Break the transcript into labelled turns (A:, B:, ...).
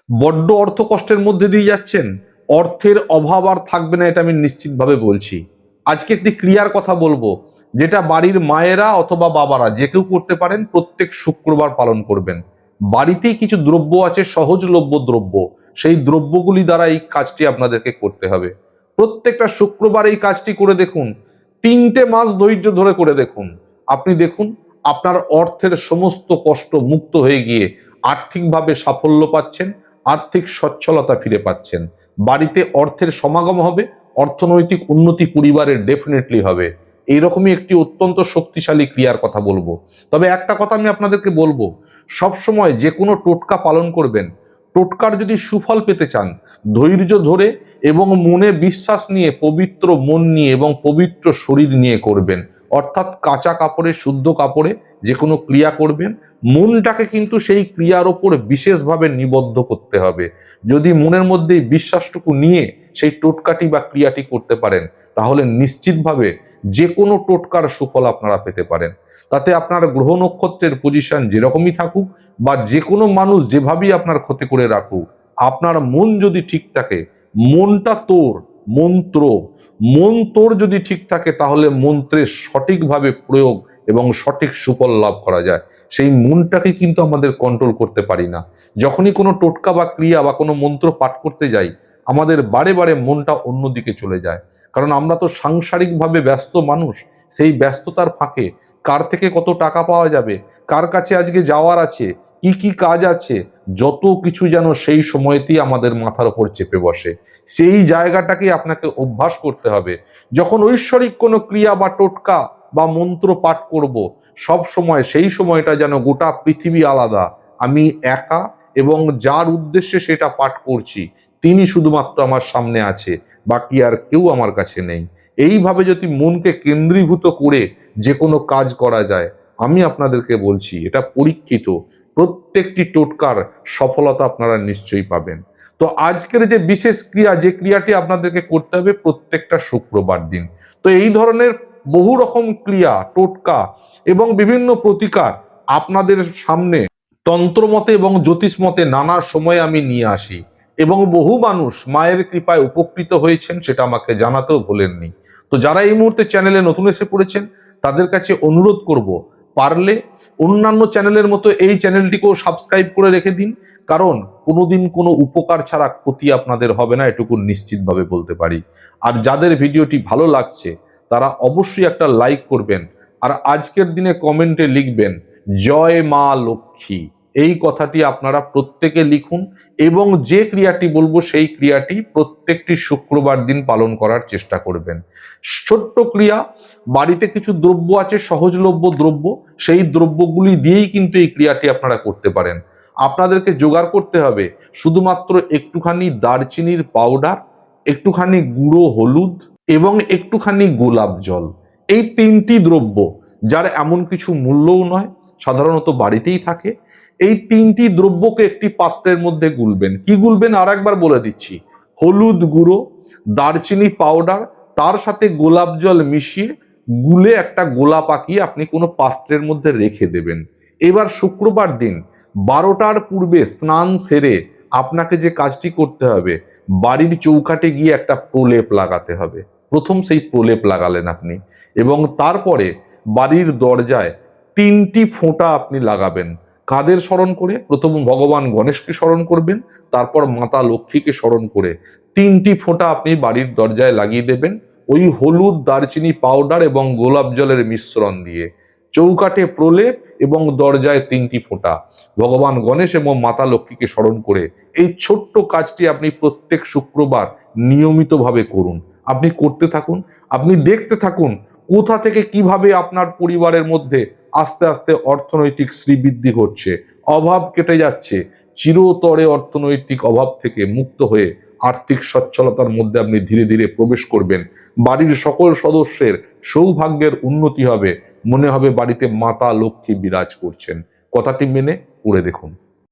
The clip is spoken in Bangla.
A: বড্ড অর্থ কষ্টের মধ্যে দিয়ে যাচ্ছেন, অর্থের অভাব আর থাকবে না এটা আমি নিশ্চিতভাবে বলছি। আজকে একটি ক্রিয়ার কথা বলবো, যেটা বাড়ির মায়েরা অথবা বাবারা যে কেউ করতে পারেন, প্রত্যেক শুক্রবার পালন করবেন। বাড়িতেই কিছু দ্রব্য আছে, সহজলভ্য দ্রব্য, সেই দ্রব্যগুলি দ্বারা এই কাজটি আপনাদেরকে করতে হবে। প্রত্যেকটা শুক্রবার এই কাজটি করে দেখুন, 3টে মাস ধৈর্য ধরে করে দেখুন। আপনি দেখুন আপনার অর্থের সমস্ত কষ্ট মুক্ত হয়ে গিয়ে আর্থিকভাবে সাফল্য পাচ্ছেন, আর্থিক সচ্ছলতা ফিরে পাচ্ছেন, বাড়িতে অর্থের সমাগম হবে, অর্থনৈতিক উন্নতি পরিবারের ডেফিনেটলি হবে। এইরকমই একটি অত্যন্ত শক্তিশালী ক্রিয়ার কথা বলবো। তবে একটা কথা আমি আপনাদেরকে বলবো, সবসময় যে কোনো টোটকা পালন করবেন, টোটকার যদি সুফল পেতে চান, ধৈর্য ধরে এবং মনে বিশ্বাস নিয়ে, পবিত্র মন নিয়ে এবং পবিত্র শরীর নিয়ে করবেন। অর্থাৎ কাঁচা কাপড়ে, শুদ্ধ কাপড়ে যে কোনো ক্রিয়া করবেন, মনটাকে কিন্তু সেই ক্রিয়ার ওপর বিশেষভাবে নিবদ্ধ করতে হবে। যদি মনের মধ্যে বিশ্বাসটুকু নিয়ে সেই টোটকাটি বা ক্রিয়াটি করতে পারেন, তাহলে নিশ্চিতভাবে যে কোনো টোটকার সুফল আপনারা পেতে পারেন। তাতে আপনার গ্রহ নক্ষত্রের পজিশন যেরকমই থাকুক বা যে কোনো মানুষ যেভাবেই আপনার ক্ষতি করে রাখুক, আপনার মন যদি ঠিক থাকে, মনটা তোর, মন্ত্র, মন তোর যদি ঠিক থাকে, তাহলে মন্ত্রের সঠিকভাবে প্রয়োগ এবং সঠিক সুফল লাভ করা যায়। সেই মনটাকে কিন্তু আমাদের কন্ট্রোল করতে পারি না। যখনই কোনো টোটকা বা ক্রিয়া বা কোনো মন্ত্র পাঠ করতে যাই, আমাদের বারে বারে মনটা অন্যদিকে চলে যায়। কারণ আমরা তো সাংসারিকভাবে ব্যস্ত মানুষ। সেই ব্যস্ততার ফাঁকে কার থেকে কত টাকা পাওয়া যাবে, কার কাছে আজকে যাওয়ার আছে, কি কি কাজ আছে, যত কিছু যেন সেই সময়তেই আমাদের মাথার উপর চেপে বসে। সেই জায়গাটাকে আপনাকে অভ্যাস করতে হবে। যখন ঐশ্বরিক কোনো ক্রিয়া বা টোটকা বা মন্ত্র পাঠ করব, সব সময় সেই সময়টা যেন গোটা পৃথিবী আলাদা, আমি একা, এবং যার উদ্দেশ্যে সেটা পাঠ করছি তিনি শুধুমাত্র আমার সামনে আছে, বাকি আর কেউ আমার কাছে নেই। এইভাবে যদি মনকে কেন্দ্রীভূত করে যে কোনো কাজ করা যায়, আমি আপনাদেরকে বলছি এটা পরীক্ষিত, প্রত্যেকটি টোটকার সফলতা আপনারা নিশ্চয়ই পাবেন। তো আজকের যে বিশেষ ক্রিয়া, যে ক্রিয়াটি আপনাদেরকে করতে হবে প্রত্যেকটা শুক্রবার দিন, তো এই ধরনের বহু রকম ক্রিয়া, টোটকা এবং বিভিন্ন প্রতিকার আপনাদের সামনে তন্ত্রমতে এবং জ্যোতিষ মতে নানা সময় আমি নিয়ে আসি, এবং বহু মানুষ মায়ের কৃপায় উপকৃত হয়েছেন, সেটা আমাকে জানাতেও ভোলেননি। তো যারা এই মুহূর্তে চ্যানেলে নতুন এসে পড়েছেন, তাদের কাছে অনুরোধ করব, পারলে অন্যান্য চ্যানেলের মতো এই চ্যানেলটিকেও সাবস্ক্রাইব করে রেখে দিন। কারণ কোনোদিন কোনো উপকার ছাড়া ক্ষতি আপনাদের হবে না, এটুকু নিশ্চিতভাবে বলতে পারি। আর যাদের ভিডিওটি ভালো লাগছে তারা অবশ্যই একটা লাইক করবেন, আর আজকের দিনে কমেন্টে লিখবেন জয় মা লক্ষ্মী। এই কথাটি আপনারা প্রত্যেকে লিখুন, এবং যে ক্রিয়াটি বলবো সেই ক্রিয়াটি প্রত্যেকটি শুক্রবার দিন পালন করার চেষ্টা করবেন। ছোট্ট ক্রিয়া, বাড়িতে কিছু দ্রব্য আছে, সহজলভ্য দ্রব্য, সেই দ্রব্যগুলি দিয়েই কিন্তু এই ক্রিয়াটি আপনারা করতে পারেন। আপনাদেরকে জোগাড় করতে হবে শুধুমাত্র একটুখানি দারচিনির পাউডার, একটুখানি গুঁড়ো হলুদ এবং একটুখানি গোলাপ জল। এই 3টি দ্রব্য, যার এমন কিছু মূল্যও নয়, সাধারণত বাড়িতেই থাকে। এই 3টি দ্রব্যকে একটি পাত্রের মধ্যে গুলবেন। কি গুলবেন আর একবার বলে দিচ্ছি, হলুদ গুঁড়ো, দারচিনি পাউডার, তার সাথে গোলাপ জল মিশিয়ে গুলে একটা গোলা পাকিয়ে আপনি কোনো পাত্রের মধ্যে রেখে দেবেন। এবার শুক্রবার দিন 12টার পূর্বে স্নান সেরে আপনাকে যে কাজটি করতে হবে, বাড়ির চৌকাঠে গিয়ে একটা প্রলেপ লাগাতে হবে। প্রথম সেই প্রলেপ লাগালেন আপনি, এবং তারপরে বাড়ির দরজায় 3টি ফোঁটা আপনি লাগাবেন। কাদের স্মরণ করে? প্রথম ভগবান গণেশকে স্মরণ করবেন, তারপর মাতা লক্ষ্মীকে স্মরণ করে 3টি ফোঁটা আপনি বাড়ির দরজায় লাগিয়ে দেবেন, ওই হলুদ, দারচিনি পাউডার এবং গোলাপ জলের মিশ্রণ দিয়ে। চৌকাঠে প্রলেপ এবং দরজায় 3টি ফোঁটা, ভগবান গণেশ এবং মাতা লক্ষ্মীকে স্মরণ করে এই ছোট্ট কাজটি আপনি প্রত্যেক শুক্রবার নিয়মিতভাবে করুন। আপনি করতে থাকুন, আপনি দেখতে থাকুন কোথা থেকে কিভাবে আপনার পরিবারের মধ্যে আস্তে আস্তে অর্থনৈতিক শ্রীবৃদ্ধি ঘটছে, অভাব কেটে যাচ্ছে, চিরতরে অর্থনৈতিক অভাব থেকে মুক্ত হয়ে আর্থিক সচ্ছলতার মধ্যে আপনি ধীরে ধীরে প্রবেশ করবেন। বাড়ির সকল সদস্যের সৌভাগ্যের উন্নতি হবে, মনে হবে বাড়িতে মাতা লক্ষ্মী বিরাজ করছেন। কথাটি মেনে করে দেখুন।